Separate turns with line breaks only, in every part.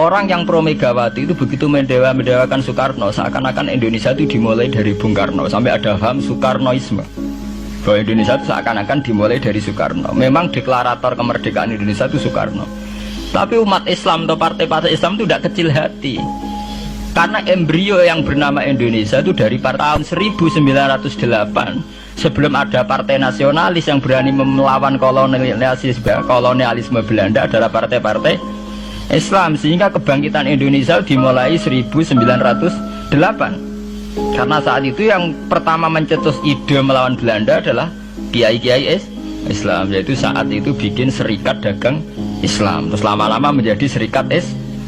Orang yang pro Megawati itu begitu mendewakan Soekarno, seakan-akan Indonesia itu dimulai dari Bung Karno, sampai ada paham Soekarnoisme bahwa Indonesia itu seakan-akan dimulai dari Soekarno. Memang deklarator kemerdekaan Indonesia itu Soekarno, tapi umat Islam atau partai-partai Islam itu tidak kecil hati, karena embrio yang bernama Indonesia itu dari tahun 1908, sebelum ada partai nasionalis yang berani melawan kolonialisme Belanda, adalah partai-partai Islam. Sehingga kebangkitan Indonesia dimulai 1908, karena saat itu yang pertama mencetus ide melawan Belanda adalah kiai-kiai Islam, yaitu saat itu bikin serikat dagang Islam, terus lama-lama menjadi serikat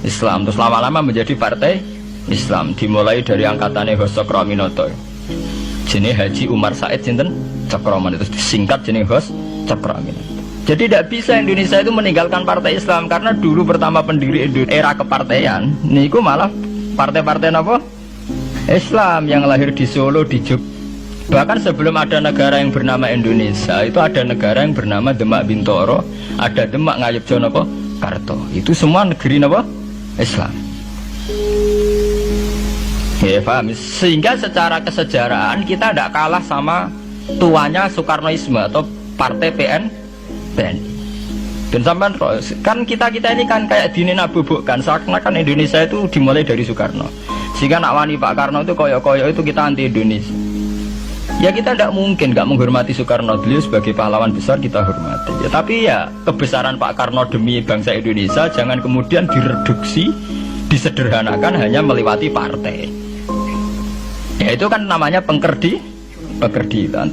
Islam, terus lama-lama menjadi partai Islam. Dimulai dari angkatannya Hos Cokroaminoto, jenis Haji Umar Said Sinten Cokroman, itu disingkat jenis Hos Cokroaminoto. Jadi tidak bisa Indonesia itu meninggalkan partai Islam, karena dulu pertama pendiri era kepartaian niku malah partai-partai apa? Islam yang lahir di Solo, di Jogja. Bahkan sebelum ada negara yang bernama Indonesia, itu ada negara yang bernama Demak Bintoro, ada Demak Ngayogyakarta apa? Karto. Itu semua negeri apa? Islam. Ya paham. Sehingga secara kesejarahan kita tidak kalah sama tuanya Soekarnoisme atau partai PN. Dan sampai kan kita ini kan kayak dinabubukkan seakan-akan Indonesia itu dimulai dari Soekarno, sehingga nak wani Pak Karno itu koyo-koyo itu kita anti Indonesia. Ya kita tidak mungkin nggak menghormati Soekarno, beliau sebagai pahlawan besar kita hormati ya, tapi ya kebesaran Pak Karno demi bangsa Indonesia jangan kemudian direduksi, disederhanakan hanya melewati partai. Ya itu kan namanya pekerdilan.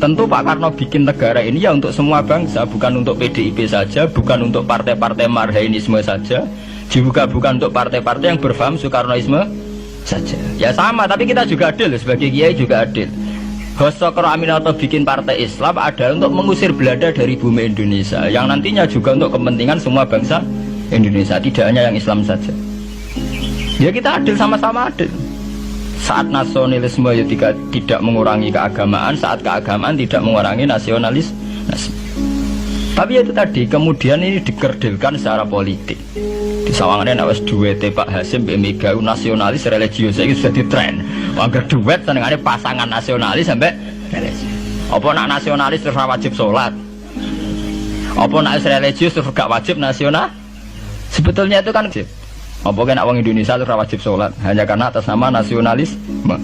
Tentu Pak Karno bikin negara ini ya untuk semua bangsa, bukan untuk PDIP saja, bukan untuk partai-partai marhainisme saja, juga bukan untuk partai-partai yang berfaham Soekarnoisme saja. Ya sama, tapi kita juga adil, sebagai kiai juga adil. Hos Cokroaminoto bikin partai Islam adalah untuk mengusir Belanda dari bumi Indonesia, yang nantinya juga untuk kepentingan semua bangsa Indonesia, tidak hanya yang Islam saja. Ya kita adil, sama-sama adil. Saat nasionalisme ya tidak mengurangi keagamaan, saat keagamaan tidak mengurangi nasionalis. Tapi itu tadi kemudian ini dikerdilkan secara politik. Di sawangannya nawas duet Pak Hasim Mega nasionalis religius itu sudah ditren. Angger duet senengane pasangan nasionalis sampai religius. Apa nak nasionalis terus wajib sholat? Apa nak religius terus gak wajib nasional? Sebetulnya itu kan wajib. Apa kan orang Indonesia itu wajib sholat hanya karena atas nama nasionalisme?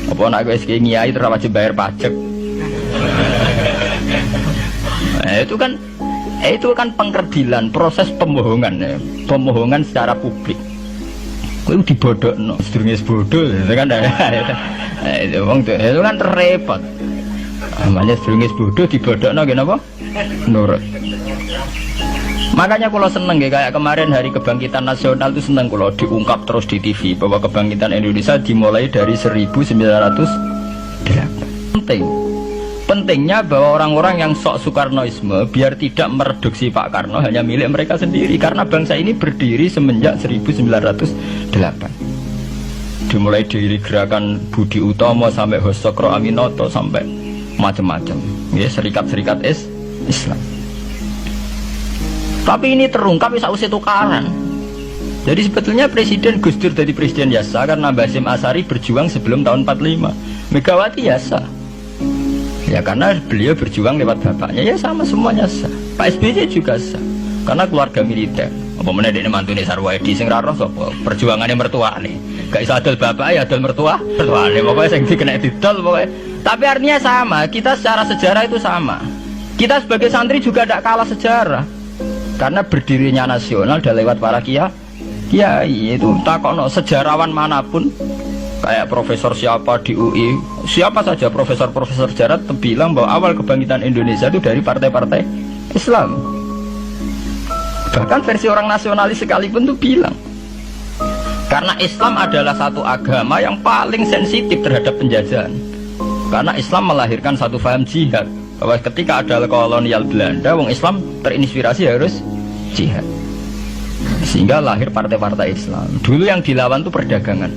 Apa nak SK Nyai itu wajib bayar pajak? Itu kan pengkerdilan, proses pembohongan ya. Pembohongan secara publik. Itu dibodokno, sedurunge bodoh itu kan. Itu kan repot. Namanya sedurunge bodoh dibodokno kenapa? Nurut. Makanya kalau seneng ya, kayak kemarin Hari Kebangkitan Nasional itu seneng kalau diungkap terus di TV bahwa kebangkitan Indonesia dimulai dari 1908. Pentingnya bahwa orang-orang yang sok Soekarnoisme biar tidak mereduksi Pak Karno hanya milik mereka sendiri, karena bangsa ini berdiri semenjak 1908. Dimulai dari gerakan Budi Utomo sampai Hos Cokroaminoto sampai macam-macam ya, serikat-serikat Islam. Tapi ini terungkap sausé tukaran. Jadi sebetulnya Presiden Gus Dur jadi presiden biasa karena Basim Asari berjuang sebelum tahun 45. Megawati biasa. Ya karena beliau berjuang lewat bapaknya, ya sama semuanya sah. Pak SBY juga sah karena keluarga militer. Apa meneh dekne mantune Sarwaedi sing ra roh sapa? Perjuangannya mertuane. Gak iso adol bapak ya adol mertuane. Pokoke sing dikena didol pokoke. Tapi artinya sama, kita secara sejarah itu sama. Kita sebagai santri juga tidak kalah sejarah. Karena berdirinya nasional udah lewat para kiai. Itu takono sejarawan manapun, kayak profesor siapa di UI, siapa saja profesor sejarah bilang bahwa awal kebangkitan Indonesia itu dari partai-partai Islam. Bahkan versi orang nasionalis sekalipun tuh bilang karena Islam adalah satu agama yang paling sensitif terhadap penjajahan, karena Islam melahirkan satu paham jihad, bahwa ketika ada kolonial Belanda, wong Islam terinspirasi harus jihad, sehingga lahir partai-partai Islam. Dulu yang dilawan itu perdagangan.